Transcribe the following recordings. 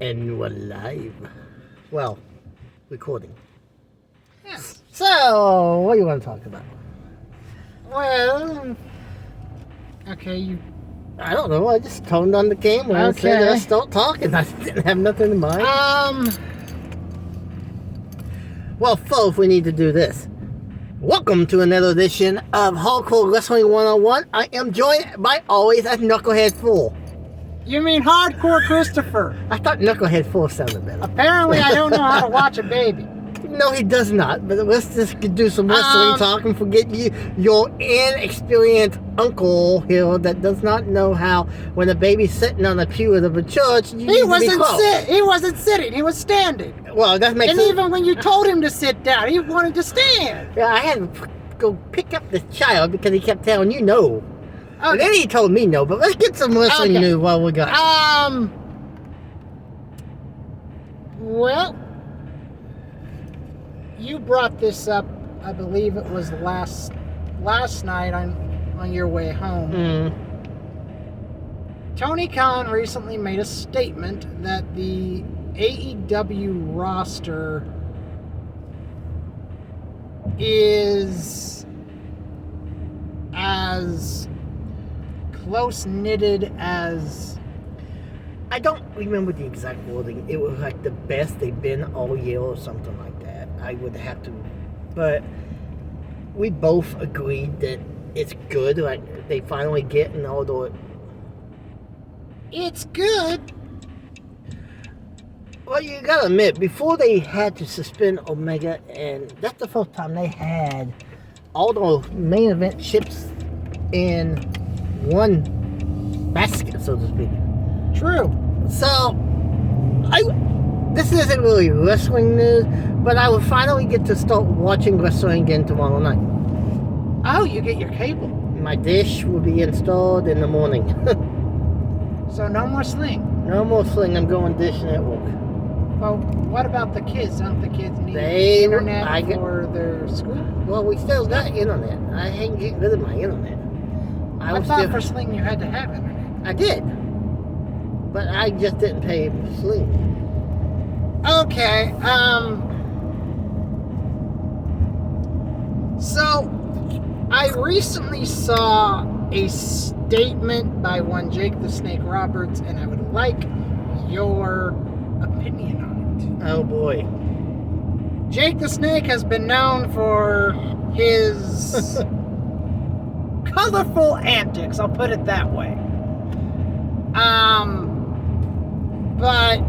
And we're live. Well, recording. Yes. So, what do you want to talk about? Well, okay, I don't know. I just turned on the camera and said, let's start talking. I didn't have nothing in mind. Well, folks, we need to do this. Welcome to another edition of Hardcore Wrestling 101. I am joined by always as Knucklehead 4. You mean Hardcore Christopher? I thought Knucklehead 4 sounded better. Apparently, I don't know how to watch a baby. No, he does not. But let's just do some wrestling talk and forget your inexperienced uncle here that does not know how when a baby's sitting on the pew of a church. He wasn't sitting. He was standing. Well, that makes sense. And even when you told him to sit down, he wanted to stand. Yeah, I had to go pick up the child because he kept telling you no. Okay. And then he told me no. But let's get some wrestling news while we got. Well. You brought this up, I believe it was last night on your way home. Tony Khan recently made a statement that the AEW roster is as close-knitted as... I don't remember the exact wording. It was like the best they've been all year or something like that. I would have to, but we both agreed that it's good. Like they finally getting all the. It's good. Well, you gotta admit, before they had to suspend Omega, and that's the first time they had all the main event chips in one basket, so to speak. True. So, this isn't really wrestling news, but I will finally get to start watching wrestling again tomorrow night. Oh, you get your cable. My dish will be installed in the morning. So no more Sling? No more Sling. I'm going Dish Network. Well, what about the kids? Don't the kids need internet for their school? Well, we still got internet. I ain't getting rid of my internet. I thought for Sling you had to have internet. I did. But I just didn't pay for Sling. Okay, so I recently saw a statement by one Jake the Snake Roberts, and I would like your opinion on it. Oh boy. Jake the Snake has been known for his colorful antics, I'll put it that way. But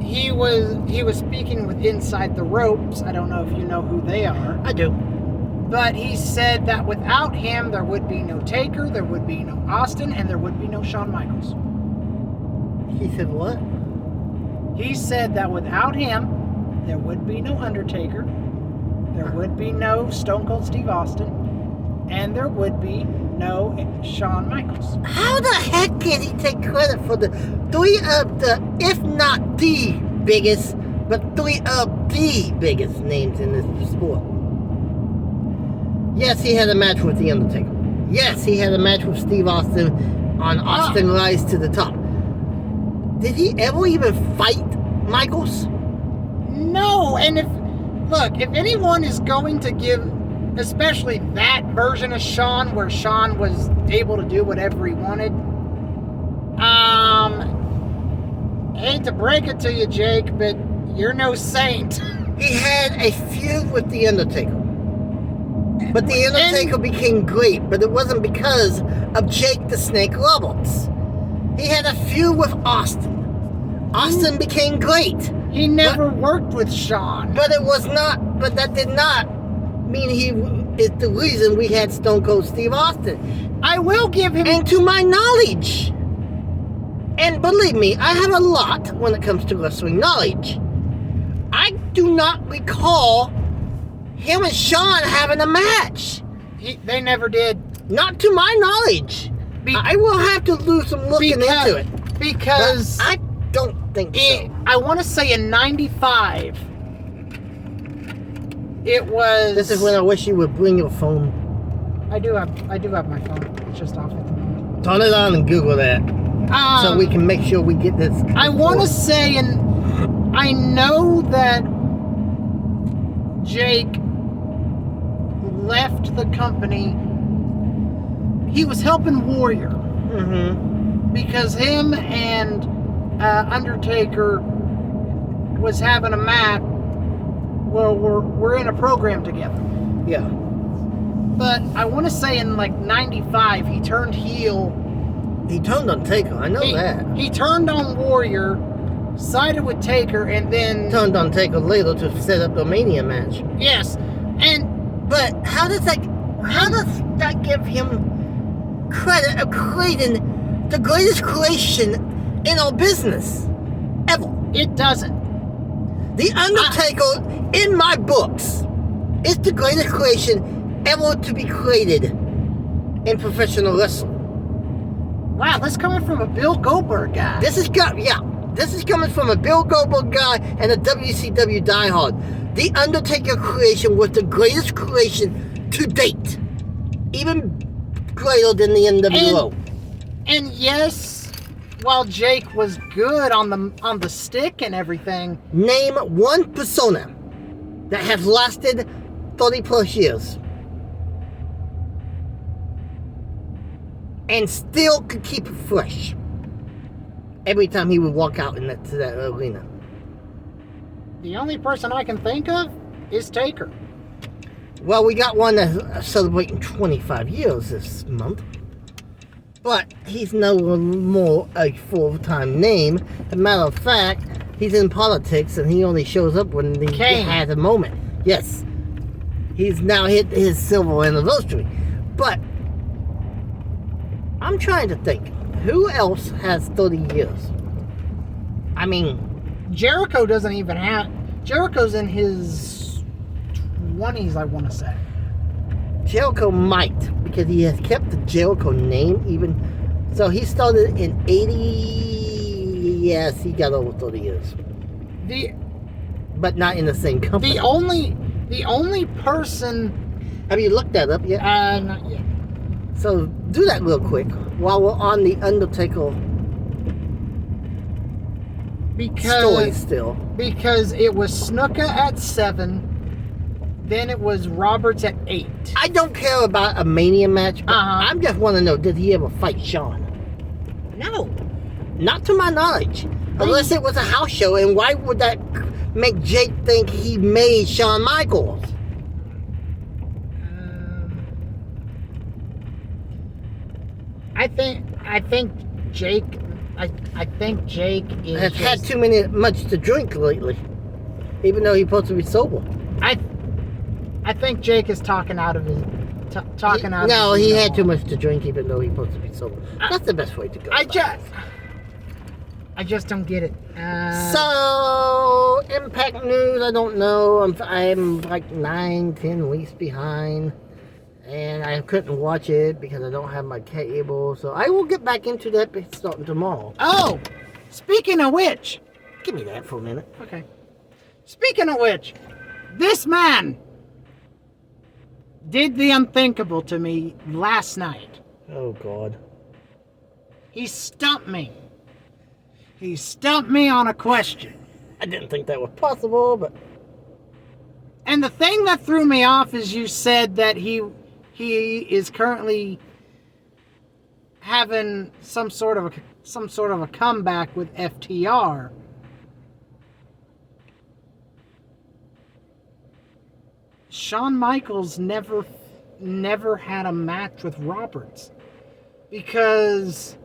he was speaking with Inside the Ropes. I don't know if you know who they are. I do. But he said that without him, there would be no Taker, there would be no Austin, and there would be no Shawn Michaels. He said what? He said that without him, there would be no Undertaker, there would be no Stone Cold Steve Austin, and there would be no Shawn Michaels. How the heck can he take credit for the three of the, if not the biggest, but three of the biggest names in this sport? Yes, he had a match with The Undertaker. Yes, he had a match with Steve Austin on Austin Rise to the Top. Did he ever even fight Michaels? No, and if anyone is going to give, especially that version of Shawn, where Shawn was able to do whatever he wanted. Hate to break it to you, Jake, but you're no saint. He had a feud with The Undertaker. But The Undertaker became great, but it wasn't because of Jake the Snake Roberts. He had a feud with Austin. Austin became great. He never worked with Shawn. But that did not mean he is the reason we had Stone Cold Steve Austin. I will give him... And to my knowledge, and believe me, I have a lot when it comes to wrestling knowledge, I do not recall him and Shawn having a match. They never did. Not to my knowledge. I will have to do some looking into it. Because... But I don't think so. I want to say in 95... It was... This is when I wish you would bring your phone. I do have my phone. It's just off at the moment. Turn it on and Google that. so we can make sure we get this. I want to say, and I know that Jake left the company. He was helping Warrior. Mm-hmm. Because him and Undertaker was having a match. Well, we're in a program together. Yeah. But I want to say in like '95, he turned heel. He turned on Taker. I know that. He turned on Warrior, sided with Taker, and then turned on Taker later to set up the Mania match. Yes, but how does that give him credit of creating the greatest creation in our business ever? It doesn't. The Undertaker, in my books, is the greatest creation ever to be created in professional wrestling. Wow, that's coming from a Bill Goldberg guy. This is coming from a Bill Goldberg guy and a WCW diehard. The Undertaker creation was the greatest creation to date, even greater than the NWO. And yes, while Jake was good on the stick and everything, name one persona that has lasted 30 plus years and still could keep it fresh every time he would walk out in that arena. The only person I can think of is Taker. Well, we got one that's celebrating 25 years this month, but he's no more a full-time name. As a matter of fact, he's in politics and he only shows up when he has a moment. Yes, he's now hit his silver anniversary, but I'm trying to think, who else has 30 years? I mean, Jericho doesn't even have... Jericho's in his 20s, I want to say. Jericho might, because he has kept the Jericho name even... So he started in 80... Yes, he got over 30 years. But not in the same company. The only person... Have you looked that up yet? Not yet. So do that real quick while we're on the Undertaker story still. Because it was Snuka at 7, then it was Roberts at 8. I don't care about a Mania match, but I just want to know, did he ever fight Shawn? No. Not to my knowledge. Unless it was a house show, and why would that make Jake think he made Shawn Michaels? I think Jake is has had too much to drink lately, even though he's supposed to be sober. I think Jake is talking out of his No, he had too much to drink, even though he's supposed to be sober. That's the best way to go. I just don't get it. So Impact News, I don't know. I'm like 9-10 weeks behind. And I couldn't watch it because I don't have my cable. So I will get back into that starting tomorrow. Oh, speaking of which. Give me that for a minute. Okay. Speaking of which, this man did the unthinkable to me last night. Oh, God. He stumped me. He stumped me on a question. I didn't think that was possible, but... And the thing that threw me off is you said that he is currently having some sort of a comeback with FTR. Shawn Michaels never had a match with Roberts because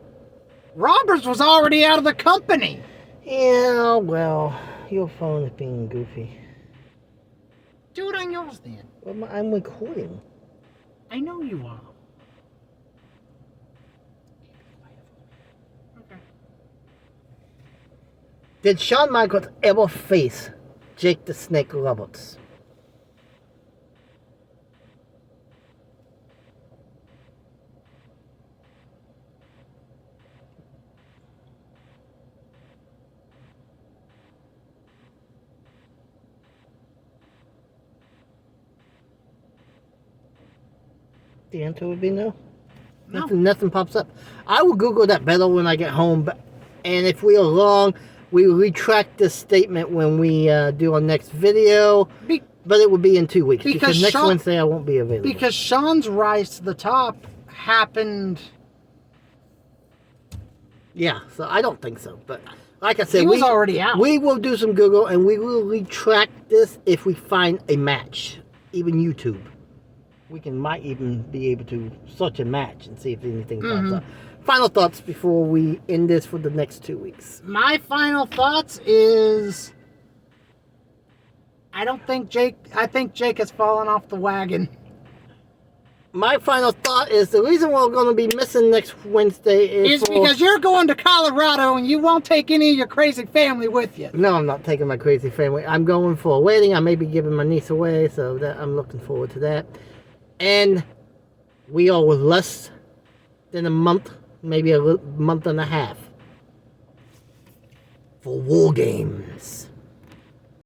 Roberts was already out of the company. Yeah, well, your phone is being goofy. Do it on yours then. Well, I'm recording. I know you are. Okay. Did Shawn Michaels ever face Jake the Snake Roberts? The answer would be no. No. Nothing pops up. I will Google that better when I get home. And if we are wrong, we will retract this statement when we do our next video. But it will be in 2 weeks. Because next Wednesday I won't be available. Because Sean's rise to the top happened. Yeah, so I don't think so. But like I said, he was already out. We will do some Google and we will retract this if we find a match. Even YouTube. We might even be able to search a match and see if anything pops up. Final thoughts before we end this for the next 2 weeks. My final thoughts is I think Jake has fallen off the wagon. My final thought is the reason we're going to be missing next Wednesday is because you're going to Colorado and you won't take any of your crazy family with you. No, I'm not taking my crazy family. I'm going for a wedding. I may be giving my niece away, so I'm looking forward to that. And we are with less than a month, maybe a month and a half, for War Games.